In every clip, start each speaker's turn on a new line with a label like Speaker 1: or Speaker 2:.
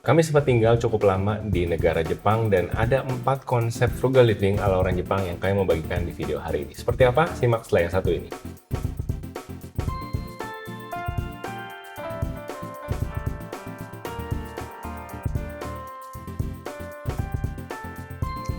Speaker 1: Kami sempat tinggal cukup lama di negara Jepang dan ada 4 konsep frugal living ala orang Jepang yang kami mau bagikan di video hari ini. Seperti apa? Simak setelah yang satu ini.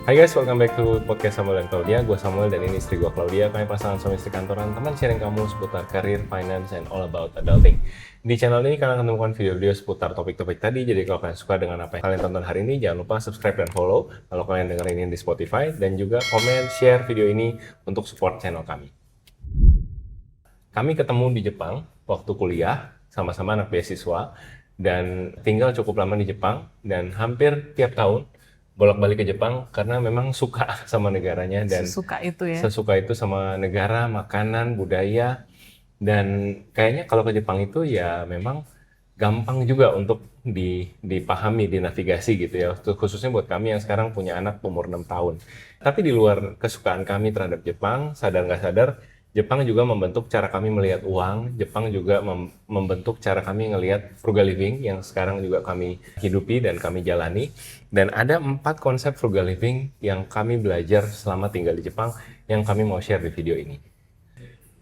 Speaker 1: Hai guys, welcome back to podcast Samuel dan Claudia. Gue Samuel dan ini istri gue Claudia. Kami pasangan suami istri kantoran, teman sharing kamu seputar karir, finance, and all about adulting. Di channel ini kalian akan menemukan video-video seputar topik-topik tadi. Jadi kalau kalian suka dengan apa yang kalian tonton hari ini, jangan lupa subscribe dan follow. Kalau kalian dengerin ini di Spotify, dan juga komen, share video ini untuk support channel kami. Kami ketemu di Jepang waktu kuliah, sama-sama anak beasiswa, dan tinggal cukup lama di Jepang, dan hampir tiap tahun bolak-balik ke Jepang karena memang suka sama negaranya dan
Speaker 2: Sesuka itu ya.
Speaker 1: sesuka itu sama negara, makanan, budaya, dan kayaknya kalau ke Jepang itu ya memang gampang juga untuk dipahami, dinavigasi gitu ya, khususnya buat kami yang sekarang punya anak umur 6 tahun. Tapi di luar kesukaan kami terhadap Jepang, sadar nggak sadar, Jepang juga membentuk cara kami melihat uang, Jepang juga membentuk cara kami ngelihat frugal living yang sekarang juga kami hidupi dan kami jalani. Dan ada 4 konsep frugal living yang kami belajar selama tinggal di Jepang yang kami mau share di video ini.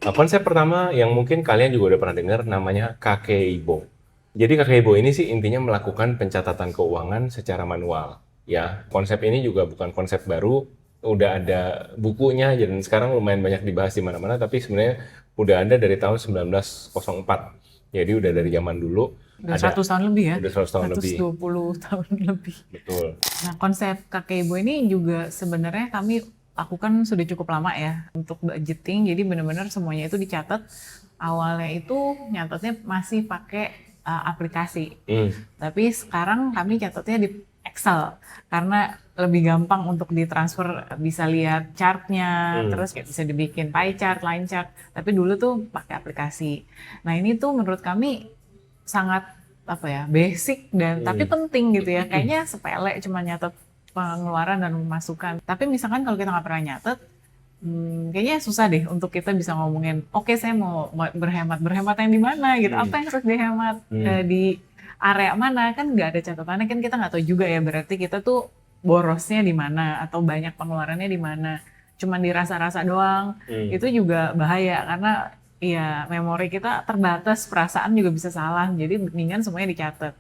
Speaker 1: Nah, konsep pertama yang mungkin kalian juga udah pernah dengar namanya kakeibo. Jadi kakeibo ini sih intinya melakukan pencatatan keuangan secara manual. Ya, konsep ini juga bukan konsep baru, udah ada bukunya dan sekarang lumayan banyak dibahas di mana-mana, tapi sebenarnya udah ada dari tahun 1904. Jadi udah dari zaman dulu.
Speaker 2: Udah 100 tahun lebih ya?
Speaker 1: Udah 100 tahun lebih.
Speaker 2: 120 tahun lebih.
Speaker 1: Betul.
Speaker 2: Nah, konsep kakeibo ini juga sebenarnya kami lakukan sudah cukup lama ya untuk budgeting. Jadi benar-benar semuanya itu dicatat. Awalnya itu nyatetnya masih pakai aplikasi. Tapi sekarang kami catatnya di Excel karena lebih gampang untuk ditransfer, bisa lihat chartnya, terus bisa dibikin pie chart, line chart. Tapi dulu tuh pakai aplikasi. Nah ini tuh menurut kami sangat basic dan tapi penting gitu ya. Kayaknya sepele cuma nyatet pengeluaran dan pemasukan. Tapi misalkan kalau kita nggak pernah nyatet, kayaknya susah deh untuk kita bisa ngomongin, oke, saya mau berhemat yang di mana gitu, apa yang harus dihemat di area mana, kan nggak ada catatannya, kan kita nggak tahu juga ya, berarti kita tuh borosnya di mana atau banyak pengeluarannya di mana, cuman dirasa-rasa doang, itu juga bahaya karena ya memori kita terbatas, perasaan juga bisa salah, jadi mendingan semuanya dicatat.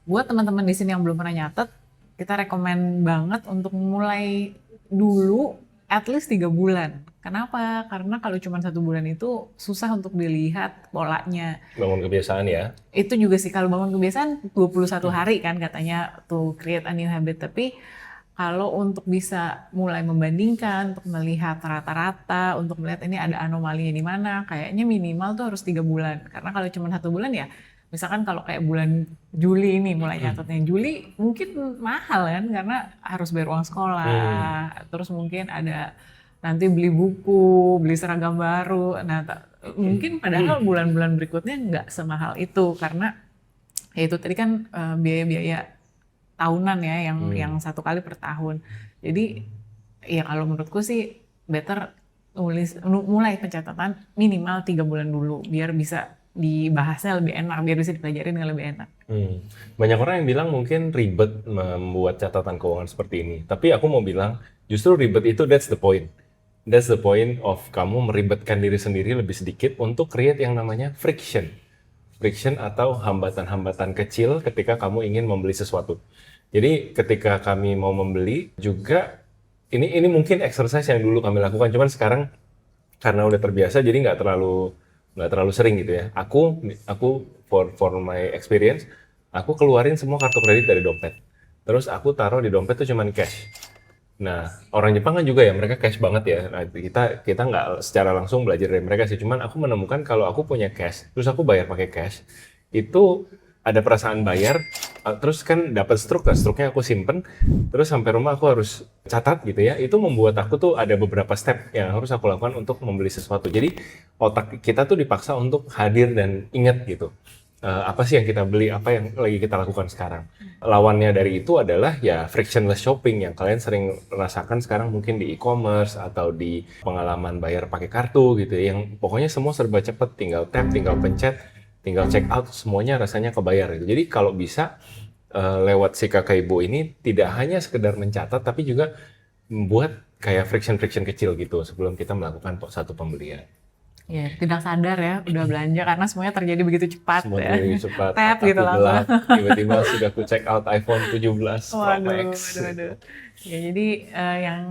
Speaker 2: Buat teman-teman di sini yang belum pernah nyatet, kita rekomen banget untuk mulai dulu at least 3 bulan. Kenapa? Karena kalau cuma 1 bulan itu susah untuk dilihat polanya.
Speaker 1: Bangun kebiasaan ya.
Speaker 2: Itu juga sih, kalau bangun kebiasaan 21 hari kan katanya to create a new habit. Tapi kalau untuk bisa mulai membandingkan, untuk melihat rata-rata, untuk melihat ini ada anomalinya di mana, kayaknya minimal tuh harus 3 bulan. Karena kalau cuma 1 bulan ya, misalkan kalau kayak bulan Juli ini mulai nyatetnya, Juli mungkin mahal kan karena harus bayar uang sekolah, terus mungkin ada nanti beli buku, beli seragam baru. Nah, mungkin padahal bulan-bulan berikutnya nggak semahal itu karena ya itu tadi kan biaya-biaya tahunan ya yang 1 kali per tahun. Jadi ya kalau menurutku sih better mulai pencatatan minimal 3 bulan dulu biar bisa dibahasnya lebih enak, biar bisa dipelajarin dengan lebih enak.
Speaker 1: Banyak orang yang bilang mungkin ribet membuat catatan keuangan seperti ini. Tapi aku mau bilang, justru ribet itu that's the point. That's the point of kamu meribetkan diri sendiri lebih sedikit untuk create yang namanya friction. Friction atau hambatan-hambatan kecil ketika kamu ingin membeli sesuatu. Jadi ketika kami mau membeli juga, ini mungkin exercise yang dulu kami lakukan, cuman sekarang karena udah terbiasa jadi nggak terlalu sering gitu ya. Aku for my experience, aku keluarin semua kartu kredit dari dompet. Terus aku taruh di dompet tuh cuman cash. Nah, orang Jepang kan juga ya, mereka cash banget ya. Nah, kita nggak secara langsung belajar dari mereka sih. Cuman aku menemukan kalau aku punya cash, terus aku bayar pakai cash, itu ada perasaan bayar, terus kan dapat struknya aku simpen, terus sampai rumah aku harus catat gitu ya. Itu membuat aku tuh ada beberapa step yang harus aku lakukan untuk membeli sesuatu. Jadi otak kita tuh dipaksa untuk hadir dan ingat gitu. Apa sih yang kita beli, apa yang lagi kita lakukan sekarang. Lawannya dari itu adalah ya frictionless shopping yang kalian sering rasakan sekarang mungkin di e-commerce atau di pengalaman bayar pakai kartu gitu ya, yang pokoknya semua serba cepet, tinggal tap, tinggal pencet, tinggal check out, semuanya rasanya kebayar gitu. Jadi kalau bisa lewat si kakak ibu ini tidak hanya sekedar mencatat, tapi juga membuat kayak friction-friction kecil gitu sebelum kita melakukan satu pembelian.
Speaker 2: Ya, tidak sadar ya udah belanja karena semuanya terjadi begitu cepat
Speaker 1: Semua
Speaker 2: ya.
Speaker 1: terjadi cepat,
Speaker 2: Tap gitu
Speaker 1: mataku
Speaker 2: langsung.
Speaker 1: gelap, tiba-tiba sudah ku check out iPhone 17 Pro
Speaker 2: Waduh,
Speaker 1: Max.
Speaker 2: waduh, waduh. Ya jadi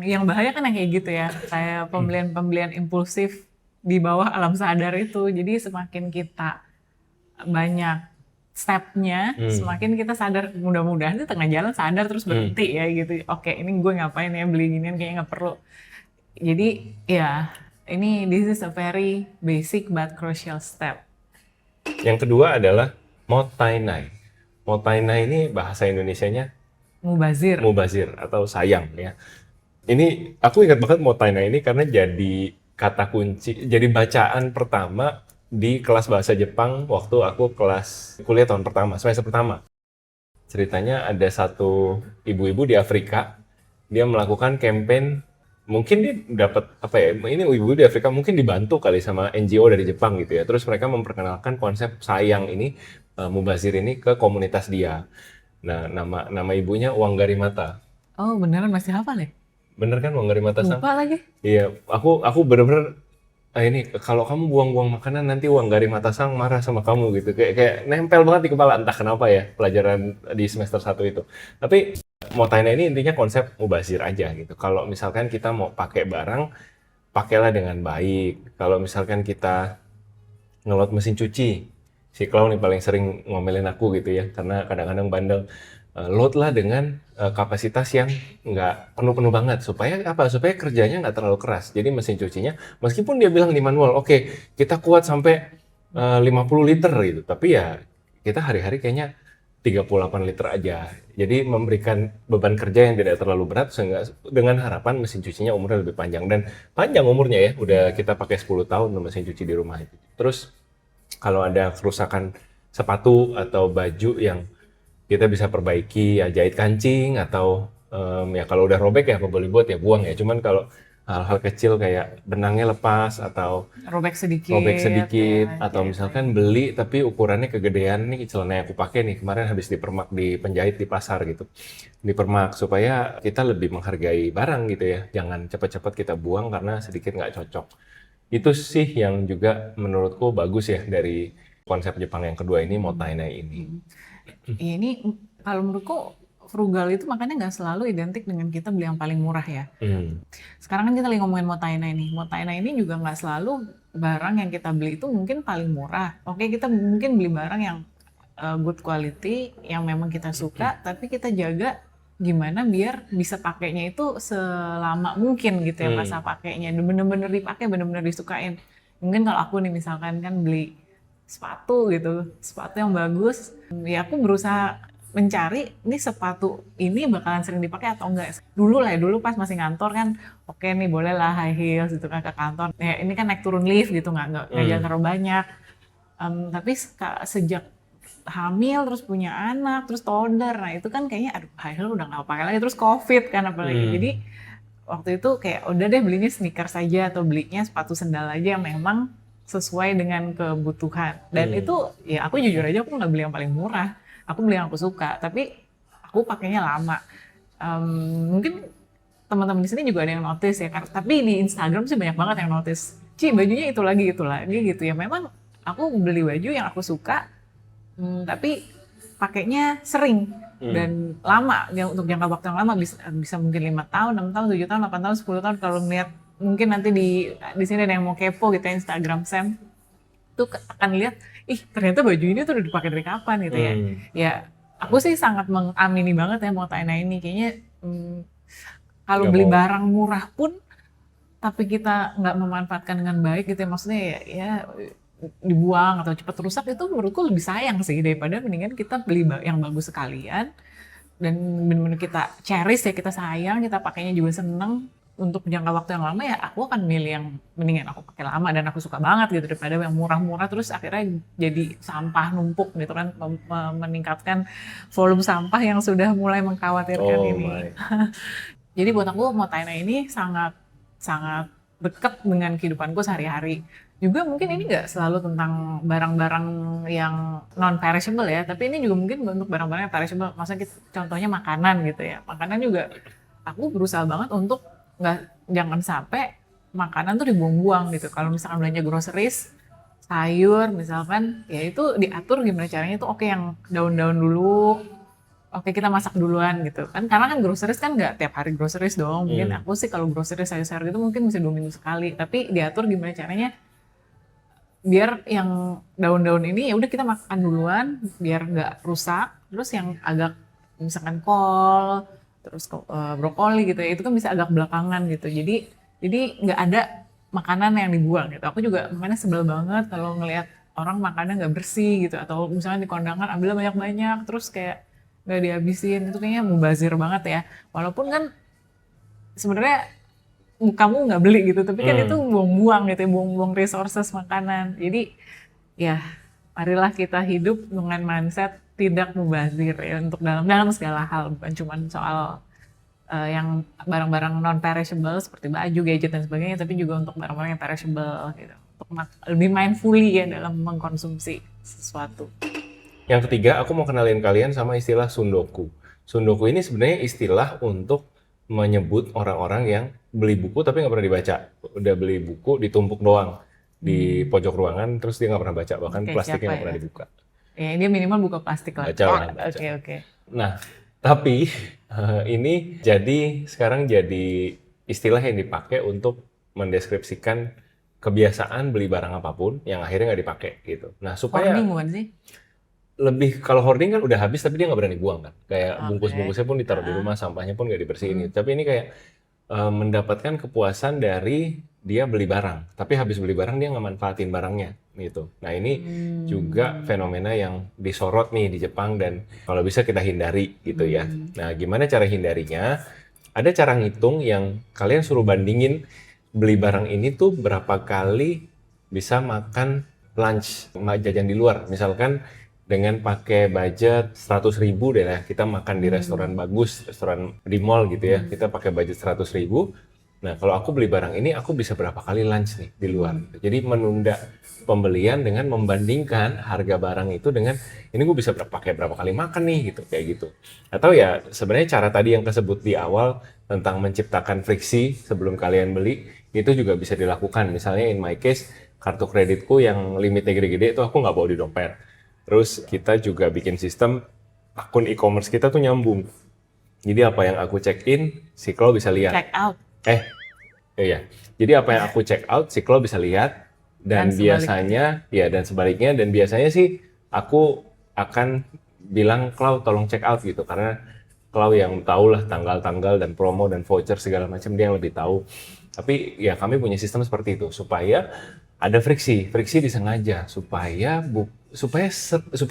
Speaker 2: yang bahaya kan yang kayak gitu ya, kayak pembelian-pembelian impulsif di bawah alam sadar itu. Jadi semakin kita banyak stepnya,
Speaker 1: Hmm.
Speaker 2: semakin kita sadar. Mudah-mudahan di tengah jalan sadar terus
Speaker 1: Hmm.
Speaker 2: berhenti ya gitu. Oke, ini gue ngapain ya beli ginian kayaknya nggak perlu. Jadi ya ini this is a very basic but crucial step.
Speaker 1: Yang kedua adalah motainai. Motainai ini bahasa Indonesianya
Speaker 2: Mubazir.
Speaker 1: mubazir atau sayang ya. Ini aku ingat banget motainai ini karena jadi kata kunci, jadi bacaan pertama di kelas bahasa Jepang waktu aku kelas kuliah tahun pertama, semester pertama. Ceritanya ada satu ibu-ibu di Afrika, dia melakukan campaign, mungkin dia dapat apa ya, ini ibu-ibu di Afrika mungkin dibantu kali sama NGO dari Jepang gitu ya. Terus mereka memperkenalkan konsep sayang ini, mubazir ini ke komunitas dia. Nah, nama nama ibunya Wanggarimata.
Speaker 2: Oh beneran masih hafal ya?
Speaker 1: Bener kan Wanggarimata-san?
Speaker 2: Lupa lagi.
Speaker 1: Iya, aku bener-bener ini kalau kamu buang-buang makanan nanti Wanggarimata-san marah sama kamu gitu. Kayak nempel banget di kepala entah kenapa ya pelajaran di semester 1 itu. Tapi Motaina ini intinya konsep mubazir aja gitu. Kalau misalkan kita mau pakai barang, pakailah dengan baik. Kalau misalkan kita ngelot mesin cuci, si Klau nih paling sering ngomelin aku gitu ya, karena kadang-kadang bandel. Load lah dengan kapasitas yang nggak penuh-penuh banget. Supaya apa? Supaya kerjanya nggak terlalu keras. Jadi mesin cucinya, meskipun dia bilang di manual, oke, kita kuat sampai 50 liter gitu. Tapi ya kita hari-hari kayaknya 38 liter aja. Jadi memberikan beban kerja yang tidak terlalu berat sehingga dengan harapan mesin cucinya umurnya lebih panjang. Dan panjang umurnya ya, udah kita pakai 10 tahun mesin cuci di rumah itu. Terus kalau ada kerusakan sepatu atau baju yang kita bisa perbaiki, ya jahit kancing atau ya kalau udah robek ya apa boleh buat ya buang ya. Cuman kalau hal-hal kecil kayak benangnya lepas atau
Speaker 2: Robek
Speaker 1: robek
Speaker 2: sedikit
Speaker 1: sedikit
Speaker 2: ya,
Speaker 1: atau
Speaker 2: kayak
Speaker 1: misalkan beli tapi ukurannya kegedean nih, celana yang aku pakai nih kemarin habis dipermak di penjahit di pasar gitu. Dipermak supaya kita lebih menghargai barang gitu ya. Jangan cepat-cepat kita buang karena sedikit nggak cocok. Itu sih yang juga menurutku bagus ya dari konsep Jepang yang kedua ini, motainai ini.
Speaker 2: ya ini kalau menurutku frugal itu makanya nggak selalu identik dengan kita beli yang paling murah ya.
Speaker 1: Hmm.
Speaker 2: Sekarang kan kita lagi ngomongin motainai nih. Motainai ini juga nggak selalu barang yang kita beli itu mungkin paling murah. Oke, kita mungkin beli barang yang good quality, yang memang kita suka, tapi kita jaga gimana biar bisa pakainya itu selama mungkin gitu ya masa pakainya. Bener-bener dipakai, bener-bener disukain. Mungkin kalau aku nih misalkan kan beli sepatu gitu, sepatu yang bagus, ya aku berusaha mencari ini sepatu ini bakalan sering dipakai atau enggak. Dulu lah ya, dulu pas masih ngantor kan, oke nih boleh lah high heels gitu kan ke kantor. Ya ini kan naik turun lift gitu, nggak jalan terlalu banyak. Tapi sejak hamil terus punya anak terus toddler, nah itu kan kayaknya aduh high heel udah nggak pakai lagi, terus covid kan apalagi. Jadi waktu itu kayak udah deh belinya sneakers saja atau belinya sepatu sendal aja yang memang sesuai dengan kebutuhan. Dan itu ya aku jujur aja aku nggak beli yang paling murah, aku beli yang aku suka tapi aku pakainya lama. Mungkin teman-teman di sini juga ada yang notice ya kan, tapi di Instagram sih banyak banget yang notice, Ci bajunya itu lagi gitu ya. Memang aku beli baju yang aku suka, tapi pakainya sering dan lama ya, untuk jangka waktu yang lama bisa mungkin 5 tahun, 6 tahun, 7 tahun, 8 tahun, 10 tahun. Kalau melihat mungkin nanti di sini ada yang mau kepo gitu ya Instagram Sam tuh akan lihat, ih ternyata baju ini tuh udah dipakai dari kapan gitu ya. Ya aku sih sangat mengamini banget ya motainai ini kayaknya. Kalau beli barang murah pun tapi kita nggak memanfaatkan dengan baik gitu ya, maksudnya ya dibuang atau cepat rusak, itu menurutku lebih sayang sih daripada mendingan kita beli yang bagus sekalian dan benar-benar kita cherish ya, kita sayang, kita pakainya juga seneng untuk jangka waktu yang lama. Ya aku akan milih yang mendingan aku pakai lama dan aku suka banget gitu daripada yang murah-murah terus akhirnya jadi sampah numpuk gitu kan, meningkatkan volume sampah yang sudah mulai mengkhawatirkan ini. Jadi buat aku motainai ini sangat dekat dengan kehidupanku sehari-hari. Juga mungkin ini nggak selalu tentang barang-barang yang non perishable ya, tapi ini juga mungkin untuk barang-barang yang perishable. Maksudnya contohnya makanan gitu ya. Makanan juga aku berusaha banget untuk jangan sampai makanan tuh dibuang-buang gitu. Kalau misalkan belanja groceries, sayur misalkan, ya itu diatur gimana caranya tuh oke yang daun-daun dulu, oke kita masak duluan gitu kan, karena kan groceries kan nggak tiap hari groceries dong. Mungkin aku sih kalau groceries sayur-sayur gitu mungkin bisa 2 minggu sekali, tapi diatur gimana caranya biar yang daun-daun ini ya udah kita makan duluan biar nggak rusak, terus yang agak misalkan kol terus brokoli gitu ya itu kan bisa agak belakangan gitu, jadi nggak ada makanan yang dibuang gitu. Aku juga makanya sebel banget kalau ngelihat orang makannya nggak bersih gitu, atau misalnya di kondangan ambil banyak-banyak terus kayak nggak dihabisin, itu kayaknya mubazir banget ya. Walaupun kan sebenarnya kamu nggak beli gitu, tapi kan itu buang-buang gitu, buang-buang resources makanan. Jadi ya marilah kita hidup dengan mindset tidak mubazir ya untuk dalam segala hal, bukan cuma soal yang barang-barang non perishable seperti baju, gadget dan sebagainya, tapi juga untuk barang-barang yang perishable gitu. Untuk lebih mindfully ya dalam mengkonsumsi sesuatu.
Speaker 1: Yang ketiga, aku mau kenalin kalian sama istilah sundoku. Sundoku ini sebenarnya istilah untuk menyebut orang-orang yang beli buku tapi nggak pernah dibaca. Udah beli buku ditumpuk doang di pojok ruangan, terus dia nggak pernah baca, bahkan plastiknya nggak pernah dibuka.
Speaker 2: Ya dia minimal buka plastik lah.
Speaker 1: Baca lah.
Speaker 2: Oke.
Speaker 1: Nah, tapi ini sekarang jadi istilah yang dipakai untuk mendeskripsikan kebiasaan beli barang apapun yang akhirnya nggak dipakai gitu. Nah, supaya
Speaker 2: hoarding bukan sih?
Speaker 1: Lebih kalau hoarding kan udah habis tapi dia nggak berani buang kan, kayak bungkus-bungkusnya pun ditaruh di rumah, sampahnya pun nggak dibersihin gitu. Tapi ini kayak mendapatkan kepuasan dari dia beli barang, tapi habis beli barang dia nggak manfaatin barangnya gitu. Nah ini juga fenomena yang disorot nih di Jepang dan kalau bisa kita hindari gitu ya. Nah gimana cara hindarinya? Ada cara ngitung yang kalian suruh bandingin beli barang ini tuh berapa kali bisa makan lunch, jajan di luar. Misalkan dengan pakai budget 100.000 deh ya, kita makan di restoran bagus, restoran di mall gitu ya, kita pakai budget 100.000. Nah kalau aku beli barang ini, aku bisa berapa kali lunch nih di luar. Jadi menunda pembelian dengan membandingkan harga barang itu dengan ini gue bisa pakai berapa kali makan nih gitu, kayak gitu. Atau ya sebenarnya cara tadi yang kesebut di awal tentang menciptakan friksi sebelum kalian beli, itu juga bisa dilakukan. Misalnya in my case, kartu kreditku yang limitnya gede-gede itu aku nggak bawa di dompet. Terus kita juga bikin sistem akun e-commerce kita tuh nyambung. Jadi apa yang aku check in, si Klo bisa lihat.
Speaker 2: Check out.
Speaker 1: Iya. Jadi apa yang aku check out, si Klo bisa lihat. Dan biasanya, dan sebaliknya. Dan biasanya sih aku akan bilang, Klo tolong check out gitu. Karena Klo yang tahu lah tanggal-tanggal dan promo dan voucher segala macam, dia yang lebih tahu. Tapi ya kami punya sistem seperti itu supaya ada friksi disengaja supaya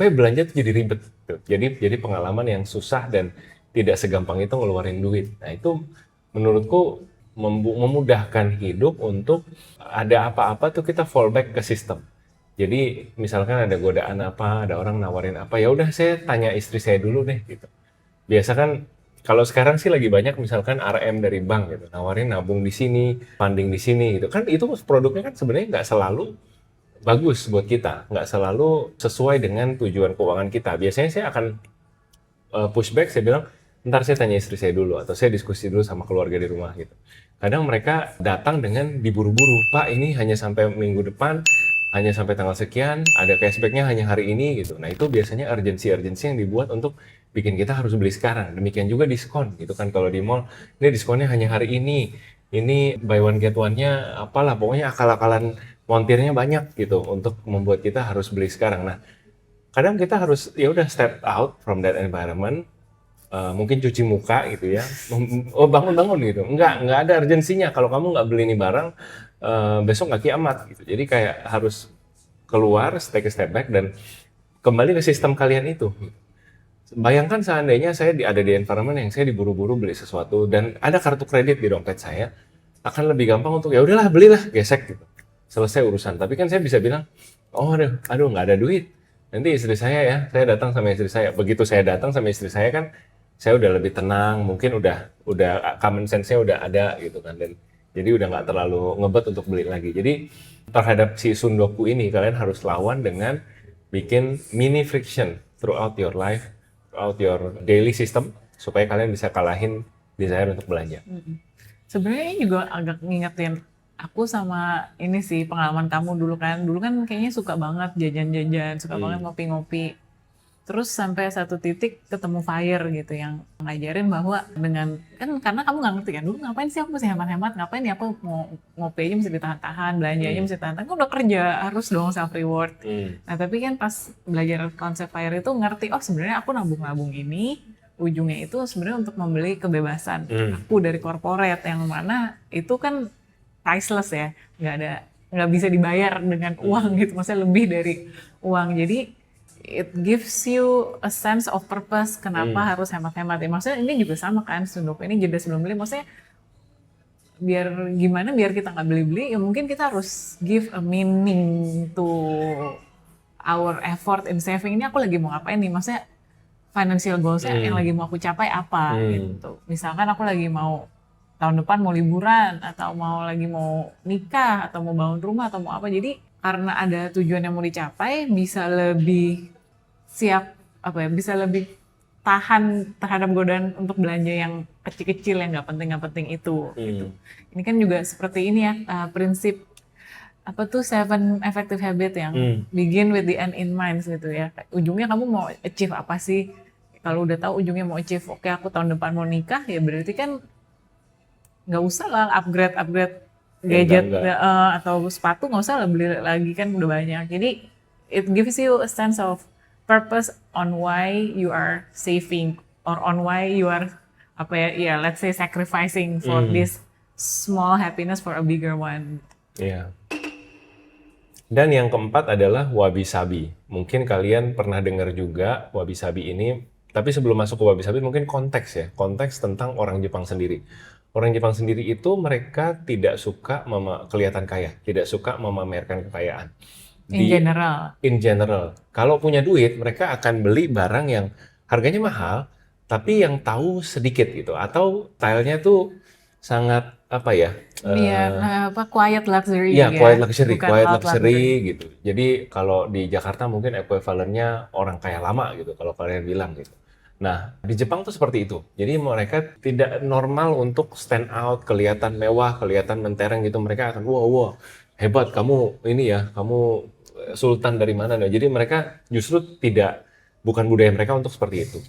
Speaker 1: belanja itu jadi ribet. Jadi pengalaman yang susah dan tidak segampang itu ngeluarin duit. Nah itu menurutku memudahkan hidup untuk ada apa-apa tuh kita fallback ke sistem. Jadi misalkan ada godaan apa, ada orang nawarin apa, ya udah saya tanya istri saya dulu deh gitu. Biasa kan kalau sekarang sih lagi banyak misalkan RM dari bank gitu, nawarin nabung di sini, funding di sini gitu. Kan itu produknya kan sebenarnya nggak selalu bagus buat kita, nggak selalu sesuai dengan tujuan keuangan kita. Biasanya saya akan pushback, saya bilang, ntar saya tanya istri saya dulu, atau saya diskusi dulu sama keluarga di rumah gitu. Kadang mereka datang dengan diburu-buru, Pak ini hanya sampai minggu depan, hanya sampai tanggal sekian, ada cashbacknya hanya hari ini gitu. Nah itu biasanya urgensi yang dibuat untuk bikin kita harus beli sekarang. Demikian juga diskon gitu kan, kalau di mall, ini diskonnya hanya hari ini buy one get one-nya apalah, pokoknya akal-akalan montirnya banyak gitu untuk membuat kita harus beli sekarang. Nah, kadang kita harus ya udah step out from that environment, mungkin cuci muka gitu ya, bangun gitu. Nggak ada urgensinya. Kalau kamu nggak beli ini barang, besok nggak kiamat gitu. Jadi kayak harus keluar, take a step back dan kembali ke sistem kalian itu. Bayangkan seandainya saya ada di environment yang saya diburu-buru beli sesuatu dan ada kartu kredit di dompet saya, akan lebih gampang untuk ya udahlah belilah, gesek gitu. Selesai urusan. Tapi kan saya bisa bilang, oh aduh nggak ada duit. Nanti istri saya datang sama istri saya. Begitu saya datang sama istri saya kan, saya udah lebih tenang, mungkin udah common sense-nya udah ada gitu kan. Dan Jadi udah nggak terlalu ngebet untuk beli lagi. Jadi terhadap si Sundoku ini kalian harus lawan dengan bikin mini friction throughout your life, throughout your daily system supaya kalian bisa kalahin desire untuk belanja.
Speaker 2: Sebenarnya ini juga agak ngingetin aku sama ini sih pengalaman kamu dulu kan. Dulu kan kayaknya suka banget jajan-jajan, suka banget ngopi-ngopi. Terus sampai satu titik ketemu Fire gitu yang ngajarin bahwa dengan kan karena kamu nggak ngerti kan dulu ngapain sih aku mesti hemat-hemat, ngapain ya aku mau ngopi aja mesti ditahan-tahan, belanja aja mesti ditahan-tahan, kan udah kerja harus dong self reward. Nah tapi kan pas belajar konsep Fire itu ngerti oh sebenarnya aku nabung-nabung ini ujungnya itu sebenarnya untuk membeli kebebasan aku dari corporate yang mana itu kan priceless ya, nggak bisa dibayar dengan uang gitu, maksudnya lebih dari uang. Jadi it gives you a sense of purpose kenapa harus hemat-hemat ya. Maksudnya ini juga sama kan Sundoku ini jeda sebelum beli, maksudnya biar gimana biar kita nggak beli-beli ya mungkin kita harus give a meaning to our effort in saving. Ini aku lagi mau ngapain nih, maksudnya financial goals-nya yang lagi mau aku capai apa gitu. Misalkan aku lagi mau tahun depan mau liburan atau lagi mau nikah atau mau bangun rumah atau mau apa. Jadi karena ada tujuan yang mau dicapai bisa lebih siap bisa lebih tahan terhadap godaan untuk belanja yang kecil-kecil yang nggak penting itu gitu. Ini kan juga seperti ini ya prinsip seven effective habit yang begin with the end in mind gitu ya. Ujungnya kamu mau achieve apa sih? Kalau udah tahu ujungnya mau achieve, oke aku tahun depan mau nikah ya berarti kan nggak usah lah upgrade gadget atau sepatu, nggak usah lah beli lagi kan udah banyak. Jadi it gives you a sense of purpose on why you are saving or on why you are let's say sacrificing for this small happiness for a bigger one.
Speaker 1: Iya. Dan yang keempat adalah wabi sabi. Mungkin kalian pernah dengar juga wabi sabi ini, tapi sebelum masuk ke wabi sabi mungkin konteks tentang orang Jepang sendiri. Orang Jepang sendiri itu mereka tidak suka kelihatan kaya, tidak suka memamerkan kekayaan. In general, kalau punya duit mereka akan beli barang yang harganya mahal, tapi yang tahu sedikit gitu, atau stylenya tuh sangat
Speaker 2: quiet luxury.
Speaker 1: Iya, quiet luxury gitu. Jadi kalau di Jakarta mungkin ekuivalennya orang kaya lama gitu, kalau kalian bilang gitu. Nah, di Jepang tuh seperti itu. Jadi mereka tidak normal untuk stand out, kelihatan mewah, kelihatan mentereng gitu. Mereka akan, wow, hebat kamu ini ya, kamu sultan dari mana. Nah, jadi mereka justru bukan budaya mereka untuk seperti itu.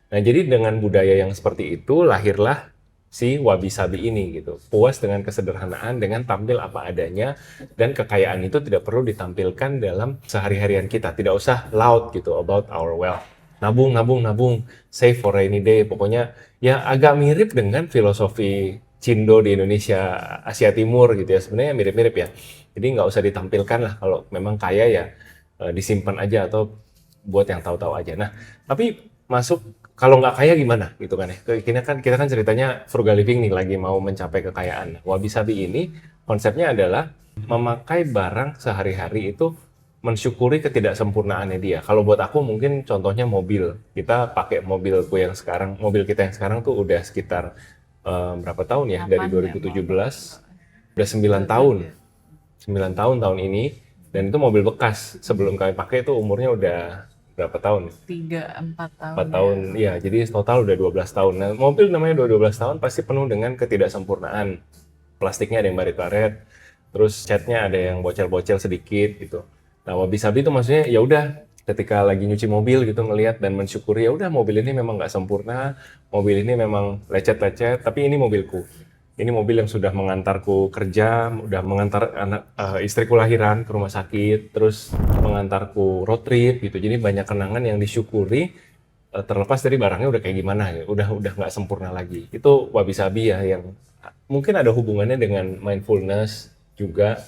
Speaker 1: Nah, jadi dengan budaya yang seperti itu, lahirlah si wabi sabi ini gitu. Puas dengan kesederhanaan, dengan tampil apa adanya, dan kekayaan itu tidak perlu ditampilkan dalam sehari-harian kita. Tidak usah loud gitu about our wealth. Nabung, save for rainy day. Pokoknya ya agak mirip dengan filosofi Cindo di Indonesia, Asia Timur gitu ya. Sebenarnya mirip-mirip ya. Jadi nggak usah ditampilkan lah kalau memang kaya ya disimpan aja atau buat yang tahu-tahu aja. Nah, tapi kalau nggak kaya gimana gitu kan ya. Kita kan ceritanya frugal living nih, lagi mau mencapai kekayaan. Wabi sabi ini konsepnya adalah memakai barang sehari-hari itu mensyukuri ketidaksempurnaannya dia. Kalau buat aku mungkin contohnya mobil. Kita pakai mobil kita yang sekarang tuh udah sekitar berapa tahun ya? Dari 2017 udah 9 tahun. 9 tahun tahun ini, dan itu mobil bekas. Sebelum kami pakai itu umurnya udah berapa tahun?
Speaker 2: 4 tahun.
Speaker 1: 4 tahun. Iya, jadi total udah 12 tahun. Nah, mobil namanya 12 tahun pasti penuh dengan ketidaksempurnaan. Plastiknya ada yang baret-baret, terus catnya ada yang bocel-bocel sedikit gitu. Nah, wabi sabi itu maksudnya ya udah ketika lagi nyuci mobil gitu ngelihat dan mensyukuri ya udah mobil ini memang nggak sempurna, mobil ini memang lecet-lecet, tapi ini mobilku. Ini mobil yang sudah mengantarku kerja, udah mengantar istriku lahiran ke rumah sakit, terus mengantarku road trip gitu. Jadi banyak kenangan yang disyukuri terlepas dari barangnya udah kayak gimana ya, udah nggak sempurna lagi. Itu wabi sabi ya yang mungkin ada hubungannya dengan mindfulness juga.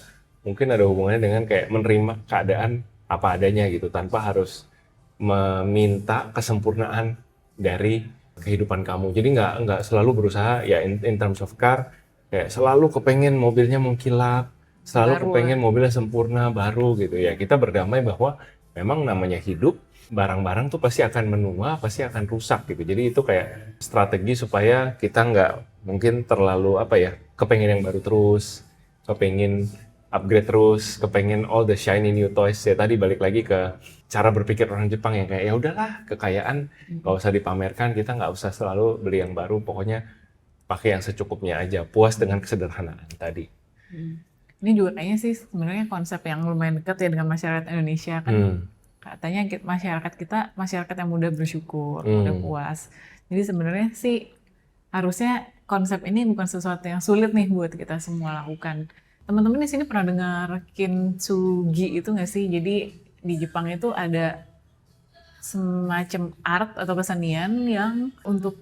Speaker 1: Mungkin ada hubungannya dengan kayak menerima keadaan apa adanya gitu, tanpa harus meminta kesempurnaan dari kehidupan kamu. Jadi nggak selalu berusaha ya in terms of car, kayak selalu kepengen mobilnya mengkilap, selalu kepengen mobilnya sempurna, baru gitu ya. Kita berdamai bahwa memang namanya hidup, barang-barang tuh pasti akan menua, pasti akan rusak gitu. Jadi itu kayak strategi supaya kita nggak mungkin terlalu apa ya, kepengen yang baru terus, kepengen upgrade terus, kepengen all the shiny new toys. Ya tadi balik lagi ke cara berpikir orang Jepang yang kayak ya udahlah, kekayaan nggak usah dipamerkan, kita nggak usah selalu beli yang baru, pokoknya pakai yang secukupnya aja, puas dengan kesederhanaan tadi.
Speaker 2: Ini juga kayaknya sih sebenarnya konsep yang lumayan dekat ya dengan masyarakat Indonesia kan. Katanya masyarakat yang mudah bersyukur, mudah puas. Jadi sebenarnya sih harusnya konsep ini bukan sesuatu yang sulit nih buat kita semua lakukan. Teman-teman di sini pernah dengar kintsugi itu nggak sih? Jadi di Jepang itu ada semacam art atau kesenian yang untuk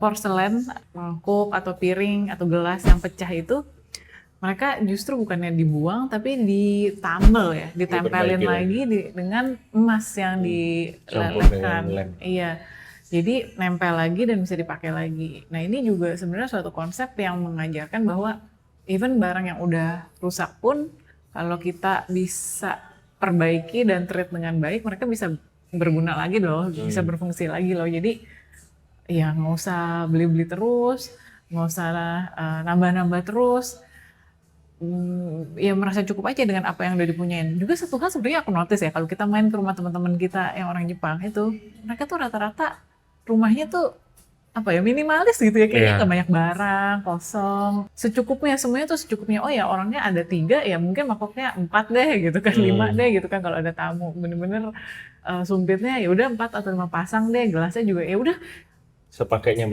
Speaker 2: porselen, mangkuk atau piring atau gelas yang pecah itu mereka justru bukannya dibuang tapi ditambel ya, ditempelin lagi dengan emas yang dilelehkan. Iya. Jadi nempel lagi dan bisa dipakai lagi. Nah, ini juga sebenarnya suatu konsep yang mengajarkan bahwa even barang yang udah rusak pun kalau kita bisa perbaiki dan treat dengan baik, mereka bisa berguna lagi loh, bisa berfungsi lagi loh. Jadi ya nggak usah beli-beli terus, nggak usah nambah-nambah terus. Ya merasa cukup aja dengan apa yang udah dipunyain. Juga satu hal sebenarnya aku notice ya, kalau kita main ke rumah teman-teman kita yang orang Jepang itu, mereka tuh rata-rata rumahnya tuh apa ya, minimalis gitu ya, kayaknya nggak banyak barang, kosong, secukupnya, semuanya tuh secukupnya. Oh ya orangnya ada 3 ya mungkin mangkoknya 4 deh gitu kan, 5 deh gitu kan kalau ada tamu, bener-bener sumpitnya ya udah 4 atau 5 pasang deh, gelasnya juga ya udah
Speaker 1: sepakainya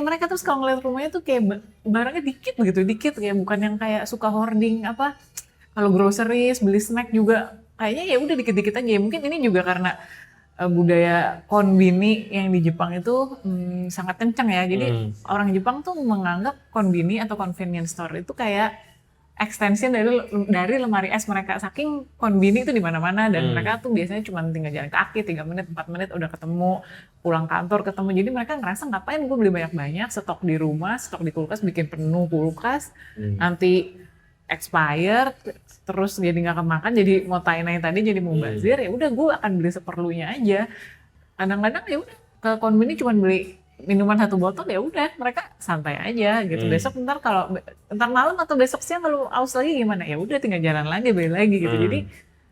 Speaker 1: mereka
Speaker 2: terus kalau ngeliat rumahnya tuh kayak barangnya dikit kayak bukan yang kayak suka hoarding apa, kalau groceries beli snack juga kayaknya ya udah dikit-dikit aja. Mungkin ini juga karena budaya konbini yang di Jepang itu sangat kencang ya, jadi orang Jepang tuh menganggap konbini atau convenience store itu kayak extension dari lemari es mereka, saking konbini itu di mana-mana dan mereka tuh biasanya cuma tinggal jalan kaki 3 menit 4 menit udah ketemu, pulang kantor ketemu. Jadi mereka ngerasa ngapain gue beli banyak-banyak, stok di rumah, stok di kulkas, bikin penuh kulkas, nanti expired terus jadi nggak kemakan, jadi mau tainai tadi jadi mau bazir. Ya udah gue akan beli seperlunya aja. Kadang-kadang ya udah ke konbini cuma beli minuman 1 botol, ya udah mereka santai aja gitu. Besok ntar malam atau besok siang kalau aus lagi gimana, ya udah tinggal jalan lagi beli lagi gitu. Jadi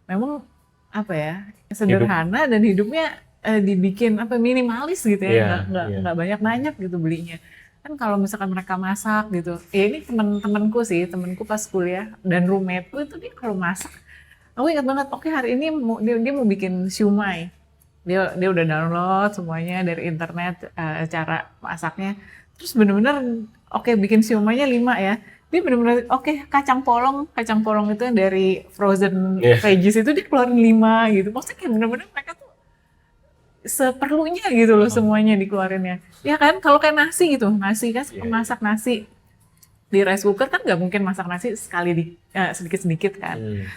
Speaker 2: memang apa ya, sederhana dan hidupnya dibikin apa minimalis gitu ya, nggak banyak gitu belinya. Kan kalau misalkan mereka masak gitu, ya ini temanku pas kuliah dan roommateku itu dia kalau masak, aku ingat banget, oke hari ini dia mau bikin siumai. Dia udah download semuanya dari internet cara masaknya. Terus bener-bener oke, bikin siumainya 5 ya. Dia bener-bener oke, kacang polong itu yang dari frozen veggies itu dia keluarin 5 gitu. Maksudnya kayak bener-bener mereka tuh seperlunya gitu loh semuanya dikeluarinnya. Ya kan, kalau kayak nasi gitu, nasi kan masak nasi di rice cooker kan nggak mungkin masak nasi sekali sedikit-sedikit kan.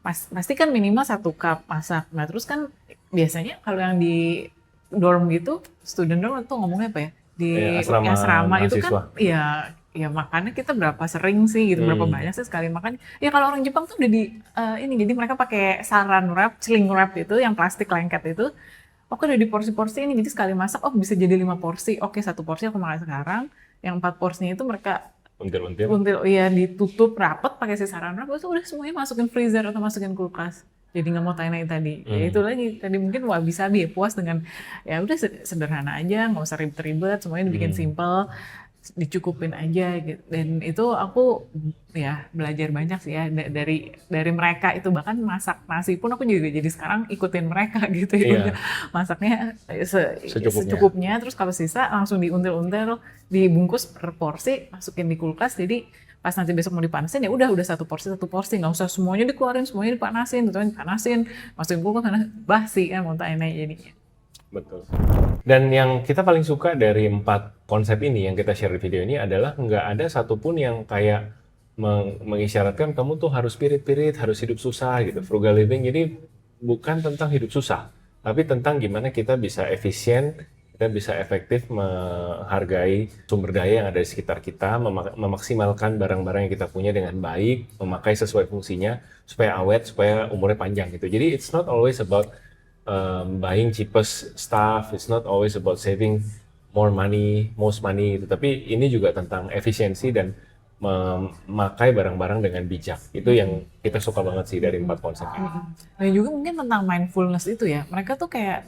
Speaker 2: Pasti kan minimal 1 cup masak. Nah terus kan biasanya kalau yang di dorm gitu, student dorm tuh ngomongnya apa ya, di asrama itu kan ya makannya kita berapa sering sih gitu, berapa banyak sih sekali makan. Ya kalau orang Jepang tuh udah jadi mereka pakai saran wrap, sling wrap itu yang plastik lengket itu. Oke udah di porsi-porsi ini, jadi sekali masak bisa jadi 5 porsi. Oke 1 porsi aku makan sekarang, yang 4 porsinya itu mereka until iya ditutup rapet pakai si saran wrap, itu udah semuanya masukin freezer atau masukin kulkas. Jadi nggak mau tainai tadi. Ya itu lagi tadi mungkin wabi-sabi ya, puas dengan ya udah sederhana aja, nggak usah ribet-ribet, semuanya dibikin simple, dicukupin aja gitu. Dan itu aku ya belajar banyak sih ya dari mereka itu, bahkan masak nasi pun aku juga jadi sekarang ikutin mereka gitu ya. Masaknya secukupnya, terus kalau sisa langsung diuntil-until, dibungkus per porsi, masukin di kulkas. Jadi pas nanti besok mau dipanasin ya udah 1 porsi, nggak usah semuanya dikeluarin, semuanya dipanasin, masukin kulkas karena basi kan, mau tainai jadinya.
Speaker 1: Betul. Dan yang kita paling suka dari 4 konsep ini yang kita share di video ini adalah nggak ada satupun yang kayak mengisyaratkan kamu tuh harus pirit-pirit, harus hidup susah gitu, frugal living. Jadi bukan tentang hidup susah, tapi tentang gimana kita bisa efisien, kita bisa efektif menghargai sumber daya yang ada di sekitar kita, memaksimalkan barang-barang yang kita punya dengan baik, memakai sesuai fungsinya supaya awet, supaya umurnya panjang gitu. Jadi it's not always about buying cheapest stuff. It's not always about saving more money, most money gitu. Tapi ini juga tentang efisiensi dan memakai barang-barang dengan bijak. Itu yang kita suka banget sih dari 4 konsep ini.
Speaker 2: Dan juga mungkin tentang mindfulness itu ya. Mereka tuh kayak,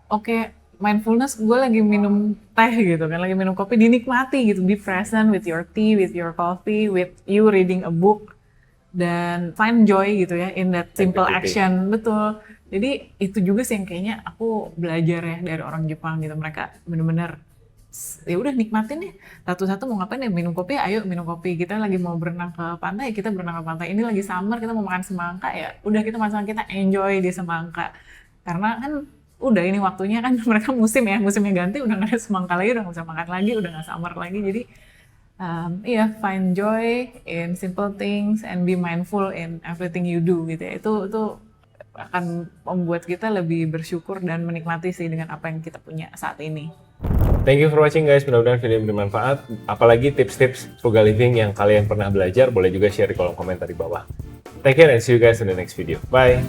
Speaker 2: oke, mindfulness gue lagi minum teh gitu kan, lagi minum kopi, dinikmati gitu. Be present with your tea, with your coffee, with you reading a book. Dan find joy gitu ya in that simple action. Betul. Jadi itu juga sih yang kayaknya aku belajar ya dari orang Jepang gitu. Mereka bener-bener ya udah nikmatin deh, satu-satu mau ngapain ya, minum kopi, ayo minum kopi. Kita lagi mau berenang ke pantai, kita berenang ke pantai. Ini lagi summer, kita mau makan semangka, ya udah kita masak, kita enjoy di semangka. Karena kan udah ini waktunya kan mereka musimnya ganti, udah nggak ada semangka lagi, udah nggak bisa makan lagi, udah nggak summer lagi. Jadi find joy in simple things and be mindful in everything you do gitu ya. Itu akan membuat kita lebih bersyukur dan menikmati sih dengan apa yang kita punya saat ini.
Speaker 1: Thank you for watching guys, mudah-mudahan video ini bermanfaat. Apalagi tips-tips frugal living yang kalian pernah belajar, boleh juga share di kolom komentar di bawah. Take care and see you guys in the next video. Bye!